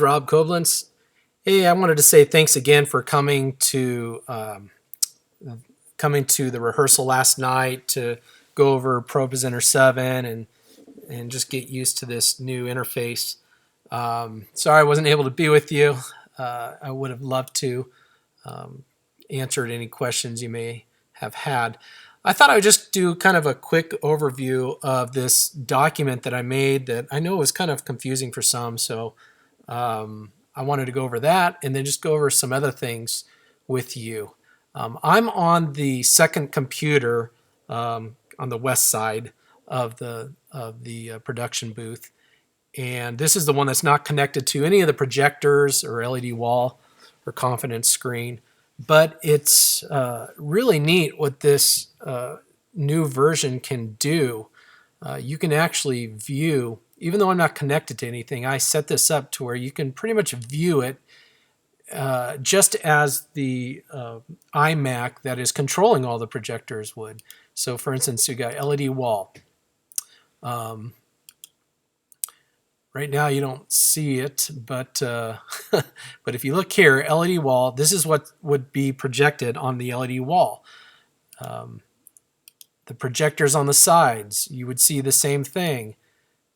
Rob Koblenz. Hey, I wanted to say thanks again for coming to the rehearsal last night to go over ProPresenter 7 and just get used to this new interface. Sorry I wasn't able to be with you. I would have loved to answered any questions you may have had. I thought I would just do kind of a quick overview of this document that I made that I know was kind of confusing for some, so I wanted to go over that and then just go over some other things with you. I'm on the second computer on the west side of the production booth, and this is the one that's not connected to any of the projectors or LED wall or confidence screen. But it's really neat what this new version can do. You can actually view, even though I'm not connected to anything, I set this up to where you can pretty much view it just as the iMac that is controlling all the projectors would. So for instance, you got LED wall. Right now you don't see it, but but if you look here, LED wall, this is what would be projected on the LED wall. The projectors on the sides, you would see the same thing.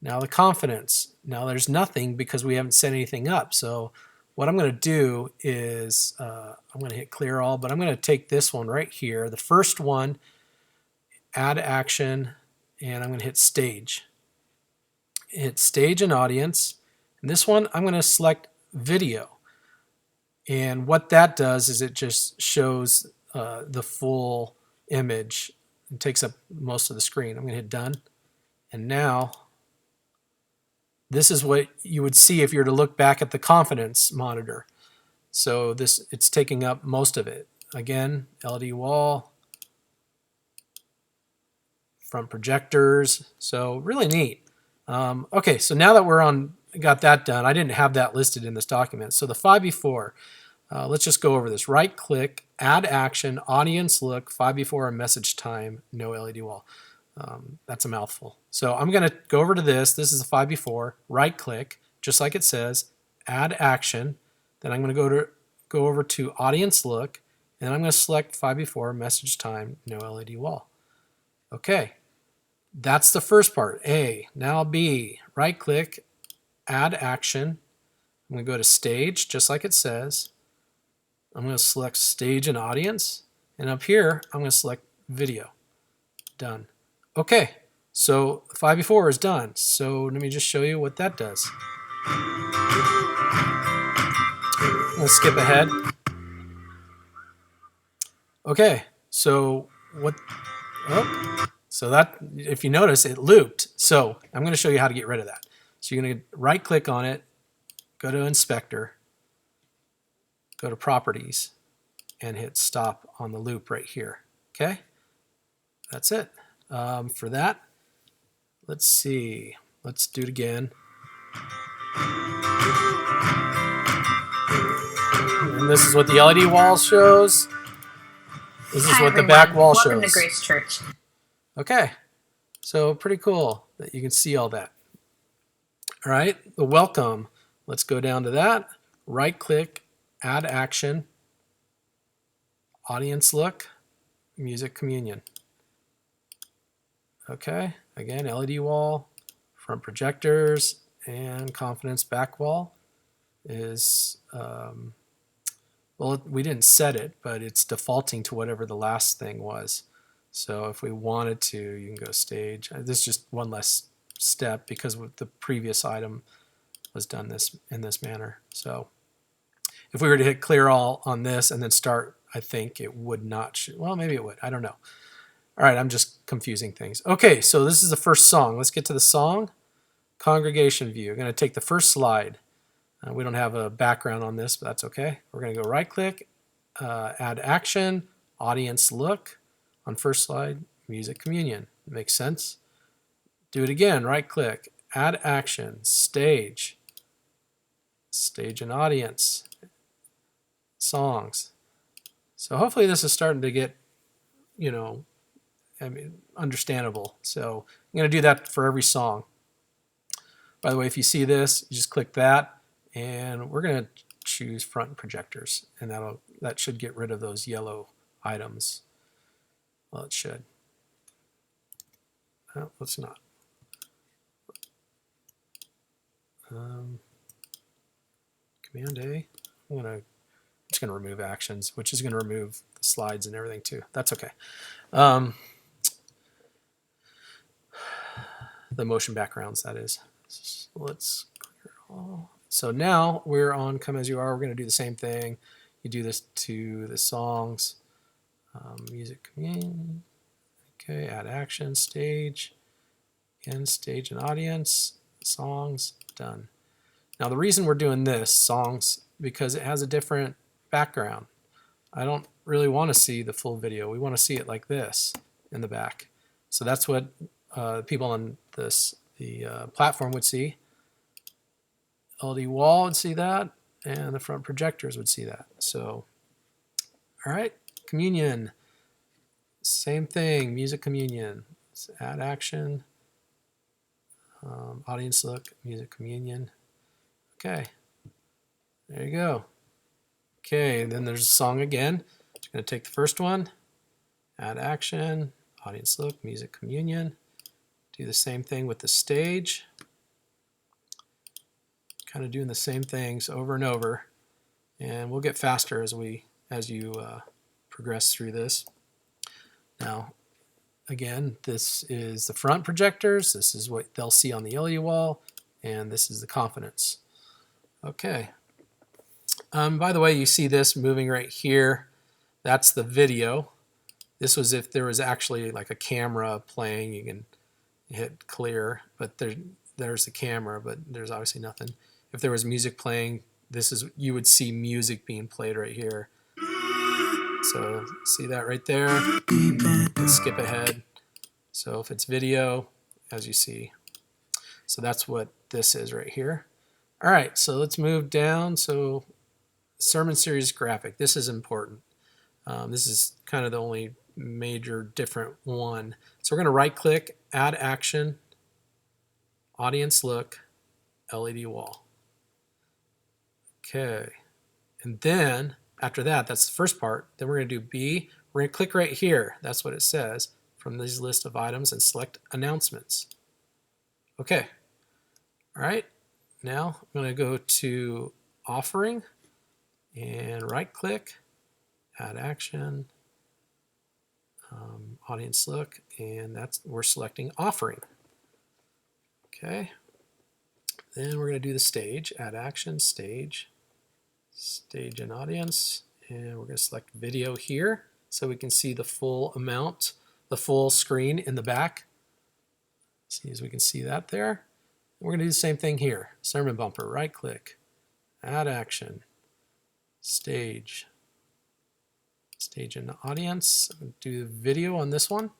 Now the confidence, now there's nothing because we haven't set anything up. So what I'm going to do is I'm going to hit clear all, but I'm going to take this one right here, the first one, add action, and I'm going to hit stage. Hit stage and audience, and this one I'm going to select video, and what that does is it just shows the full image and takes up most of the screen. I'm going to hit done, and now this is what you would see if you were to look back at the confidence monitor. So it's taking up most of it. Again, LED wall, front projectors, so really neat. Okay, so now that got that done, I didn't have that listed in this document. So the 5 before, let's just go over this. Right click, add action, audience look, 5 before, and message time, no LED wall. That's a mouthful. So I'm going to go over to this. This is the 5 before. Right click, just like it says, add action. Then I'm going to go over to audience look, and I'm going to select 5 before, message time, no LED wall. Okay. That's the first part, A. Now B, right click, add action. I'm going to go to stage, just like it says. I'm going to select stage and audience. And up here, I'm going to select video. Done. Okay, so 5 before is done. So let me just show you what that does. Let's skip ahead. Okay, so so that, if you notice, it looped. So I'm going to show you how to get rid of that. So you're going to right click on it, go to inspector, go to properties, and hit stop on the loop right here. Okay, that's it. For that, let's see. Let's do it again. And this is what the LED wall shows. This is what the back wall shows. Welcome to Grace Church. Okay, so pretty cool that you can see all that. All right, the welcome. Let's go down to that. Right click, add action, audience look, music communion. Okay, again, LED wall, front projectors, and confidence back wall is, well, we didn't set it, but it's defaulting to whatever the last thing was. So if we wanted to, you can go stage. This is just one less step because the previous item was done in this manner. So if we were to hit clear all on this and then start, I think it would not. Well, maybe it would. I don't know. All right, I'm just confusing things. Okay, so this is the first song. Let's get to the song. Congregation view. We're going to take the first slide. We don't have a background on this, but that's okay. We're going to go right click, add action, audience look. On first slide, music communion. Makes sense. Do it again, right click, add action, stage, stage and audience, songs. So hopefully this is starting to get, understandable. So I'm going to do that for every song. By the way, if you see this, you just click that and we're going to choose front projectors, and that should get rid of those yellow items. Well, it should. Oh, let's not. Command A. I'm just going to remove actions, which is going to remove the slides and everything too. That's okay. The motion backgrounds, that is. So let's clear it all. So now we're on Come As You Are. We're going to do the same thing. You do this to the songs, music, communion. Okay, add action, stage, end, stage and audience, songs, done. Now the reason we're doing this, songs, because it has a different background. I don't really want to see the full video. We want to see it like this in the back. So that's what people on the platform would see. LED wall would see that, and the front projectors would see that. So, all right, communion, same thing, music communion. Let's add action, audience look, music communion. Okay, there you go. Okay, and then there's a song again. Just going to take the first one, add action, audience look, music communion. Do the same thing with the stage. Kind of doing the same things over and over, and we'll get faster as you progress through this. Now, again, this is the front projectors. This is what they'll see on the LED wall, and this is the confidence. Okay. By the way, you see this moving right here. That's the video. This was if there was actually like a camera playing. You can hit clear, but there's the camera, but there's obviously nothing. If there was music playing, you would see music being played right here. So see that right there? Let's skip ahead. So if it's video, as you see. So that's what this is right here. All right, so let's move down. So sermon series graphic, this is important. This is kind of the only major different one. So we're going to right click, add action, audience look, LED wall. Okay, and then after that, that's the first part. Then we're going to do B. We're going to click right here. That's what it says from this list of items and select announcements. Okay, all right. Now I'm going to go to offering and right click, add action, audience look, and we're selecting offering. Okay, then we're going to do the stage, add action, stage, stage and audience, and we're going to select video here so we can see the full amount, the full screen in the back. See as we can see that there. We're going to do the same thing here. Sermon bumper, right click, add action, stage, stage and audience. Do video on this one,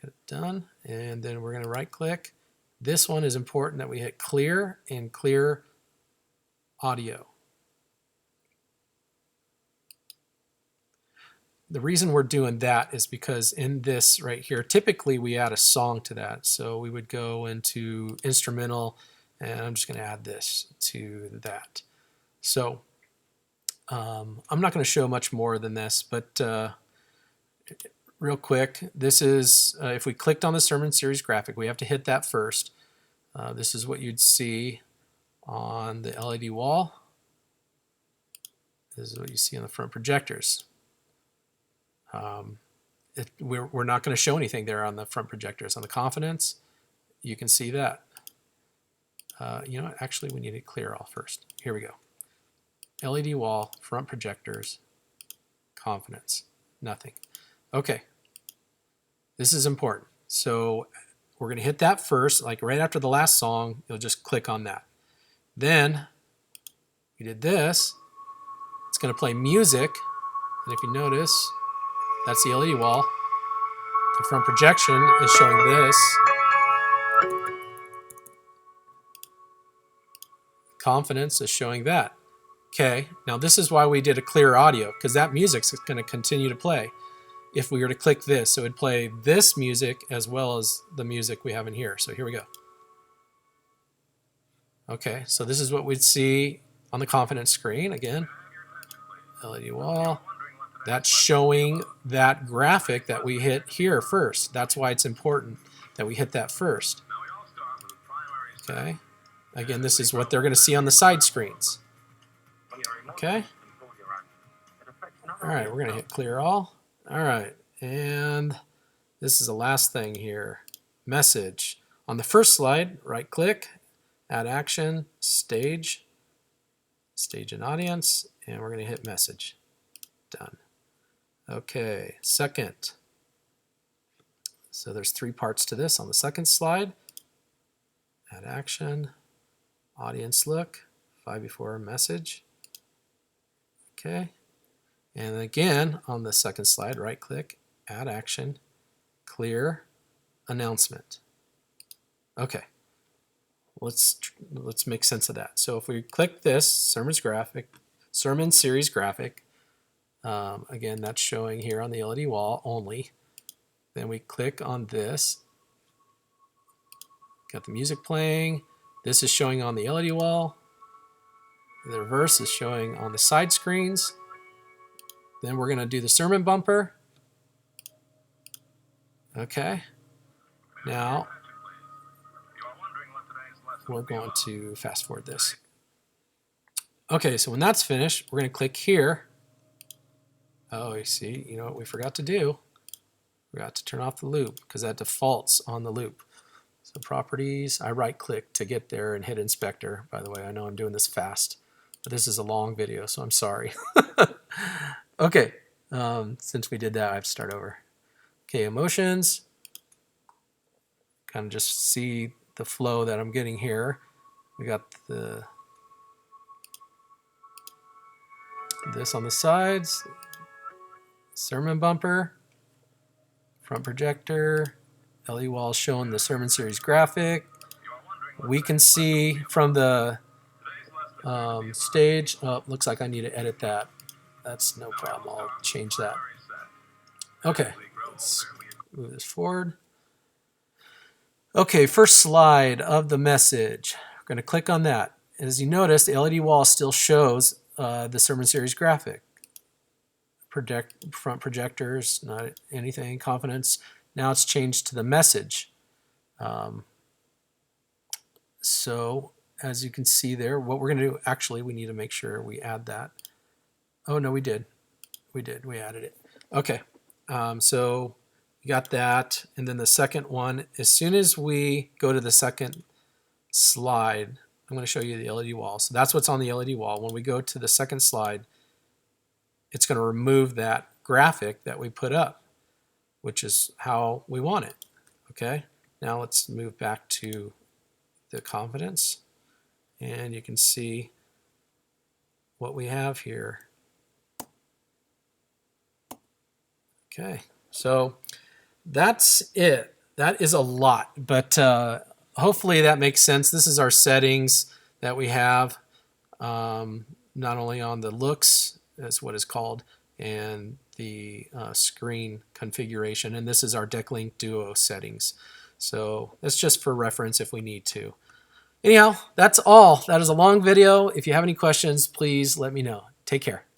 hit done, and then we're going to right click. This one is important that we hit clear and clear audio. The reason we're doing that is because in this right here, typically we add a song to that. So we would go into instrumental, and I'm just going to add this to that. So I'm not going to show much more than this, but real quick, this is, if we clicked on the sermon series graphic, we have to hit that first. This is what you'd see on the LED wall. This is what you see on the front projectors. We're not going to show anything there on the front projectors. On the confidence, you can see that. You know what? Actually, we need to clear all first. Here we go. LED wall, front projectors, confidence, nothing. Okay, this is important. So we're going to hit that first, like right after the last song, you'll just click on that. Then we did this. It's going to play music, and if you notice, that's the LED wall. The front projection is showing this. Confidence is showing that. Okay, now this is why we did a clear audio, because that music's going to continue to play. If we were to click this, it would play this music as well as the music we have in here. So here we go. Okay, so this is what we'd see on the confidence screen. Again, LED wall. That's showing that graphic that we hit here first. That's why it's important that we hit that first. Okay. Again, this is what they're going to see on the side screens. Okay. All right, we're going to hit clear all. All right, and this is the last thing here. Message. On the first slide, right click, add action, stage and audience, and we're going to hit message. Done. Okay, second. So there's 3 parts to this. On the second slide, add action, audience look, 5 before message. Okay, and again on the second slide, right click, add action, clear, announcement. Okay, let's make sense of that. So if we click this sermon series graphic, again that's showing here on the LED wall only. Then we click on this, got the music playing. This is showing on the LED wall. The reverse is showing on the side screens. Then we're going to do the sermon bumper. Okay. Now we're going to fast forward this. Okay, so when that's finished, we're going to click here. Oh, you see, you know what we forgot to do? We forgot to turn off the loop because that defaults on the loop. So properties, I right click to get there and hit inspector. By the way, I know I'm doing this fast, but this is a long video, so I'm sorry. Okay, since we did that, I have to start over. Okay, emotions. Kind of just see the flow that I'm getting here. We got this on the sides, sermon bumper, front projector, LED wall showing the sermon series graphic. We can see from the stage, oh, looks like I need to edit that. That's no problem, I'll change that. Okay, let's move this forward. Okay, first slide of the message. We're going to click on that. As you notice, the LED wall still shows the sermon series graphic. Front projectors, not anything, confidence. Now it's changed to the message. So as you can see there, what we're going to do, actually, we need to make sure we add that. Oh, no, we did. We added it. Okay, so you got that. And then the second one, as soon as we go to the second slide, I'm going to show you the LED wall. So that's what's on the LED wall. When we go to the second slide, it's going to remove that graphic that we put up, which is how we want it. Okay, now let's move back to the confidence, and you can see what we have here. Okay, so that's it. That is a lot, but hopefully that makes sense. This is our settings that we have, not only on the looks, as what is called, and the screen configuration, and this is our Decklink Duo settings. So that's just for reference if we need to. Anyhow, that's all. That is a long video. If you have any questions, please let me know. Take care.